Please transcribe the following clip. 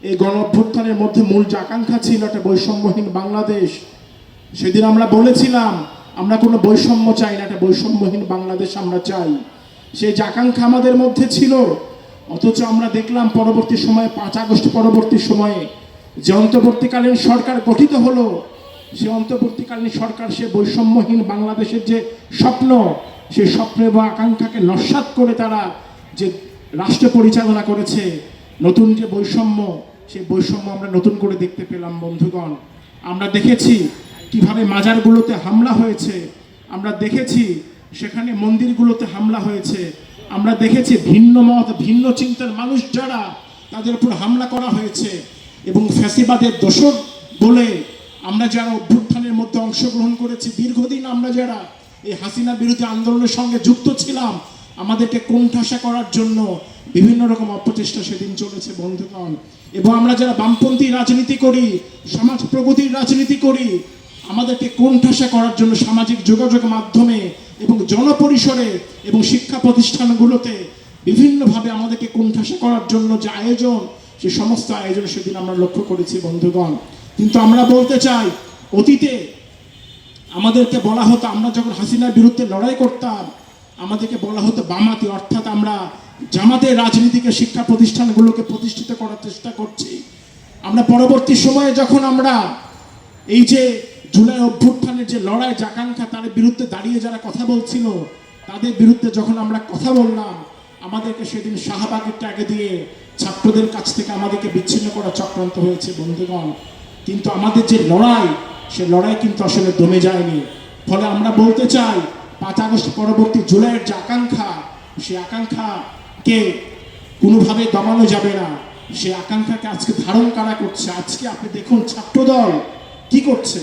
এই গণ অভ্যুত্থানের মধ্যে মূল যে আকাঙ্ক্ষা ছিল একটা বৈষম্যহীন বাংলাদেশ। সেদিন আমরা বলেছিলাম আমরা কোনো বৈষম্য চাই না, একটা বৈষম্যহীন বাংলাদেশ আমরা চাই। সেই যে আকাঙ্ক্ষা আমাদের মধ্যে ছিল, অথচ আমরা দেখলাম পরবর্তী সময়ে 5 আগস্ট পরবর্তী সময়ে যে অন্তর্বর্তীকালীন সরকার গঠিত হলো, সে অন্তর্বর্তীকালীন সরকার সে বৈষম্যহীন বাংলাদেশের যে স্বপ্ন, সেই স্বপ্ন এবং আকাঙ্ক্ষাকে নস্যাৎ করে তারা যে রাষ্ট্র পরিচালনা করেছে। নতুন যে বৈষম্য, সেই বৈষম্য আমরা নতুন করে দেখতে পেলাম বন্ধুগণ। আমরা দেখেছি কিভাবে মাজারগুলোতে হামলা হয়েছে, আমরা দেখেছি সেখানে মন্দিরগুলোতে হামলা হয়েছে, আমরা দেখেছি ভিন্ন মত ভিন্ন চিন্তার মানুষ যারা তাদের উপর হামলা করা হয়েছে। এবং ফ্যাসিবাদের দোসর বলে আমরা যারা অভ্যুত্থানের মধ্যে অংশগ্রহণ করেছি, দীর্ঘদিন আমরা যারা এই হাসিনা বিরোধী আন্দোলনের সঙ্গে যুক্ত ছিলাম, আমাদেরকে কোণঠাসা করার জন্য বিভিন্ন রকম অপচেষ্টা সেদিন চলেছে বন্ধুগণ। এবং আমরা যারা বামপন্থী রাজনীতি করি, সমাজ প্রগতির রাজনীতি করি, আমাদেরকে কোণঠাসা করার জন্য সামাজিক যোগাযোগ মাধ্যমে এবং জনপরিসরে এবং শিক্ষা প্রতিষ্ঠানগুলোতে বিভিন্নভাবে আমাদেরকে কোণঠাসা করার জন্য যে আয়োজন, সে সমস্ত আয়োজন সেদিন আমরা লক্ষ্য করেছি বন্ধুগণ। কিন্তু আমরা বলতে চাই, অতীতে আমাদেরকে বলা হতো, আমরা যখন হাসিনার বিরুদ্ধে লড়াই করতাম আমাদেরকে বলা হতো বামাতি, অর্থাৎ আমরা জামাতের রাজনীতিকে শিক্ষা প্রতিষ্ঠানগুলোকে প্রতিষ্ঠিত করার চেষ্টা করছি। আমরা পরবর্তী সময়ে যখন আমরা এই যে জুলাই অভ্যুত্থানের যে লড়াই যে আকাঙ্ক্ষা, তার বিরুদ্ধে দাঁড়িয়ে যারা কথা বলছিল, তাদের বিরুদ্ধে যখন আমরা কথা বললাম, আমাদেরকে সেদিন শাহবাগের ট্যাগে দিয়ে ছাত্রদের কাছ থেকে আমাদেরকে বিচ্ছিন্ন করা চক্রান্ত হয়েছে বন্ধুগণ। কিন্তু আমাদের যে লড়াই, সে লড়াই কিন্তু আসলে দমে যায়নি। ফলে আমরা বলতে চাই 5 আগস্ট পরবর্তী জুলাইয়ের যে আকাঙ্ক্ষা, সে আকাঙ্ক্ষাকে কোনোভাবে দমানো যাবে না। সে আকাঙ্ক্ষাকে আজকে ধারণ করা করছে। আজকে আপনি দেখুন ছাত্রদল কি করছে।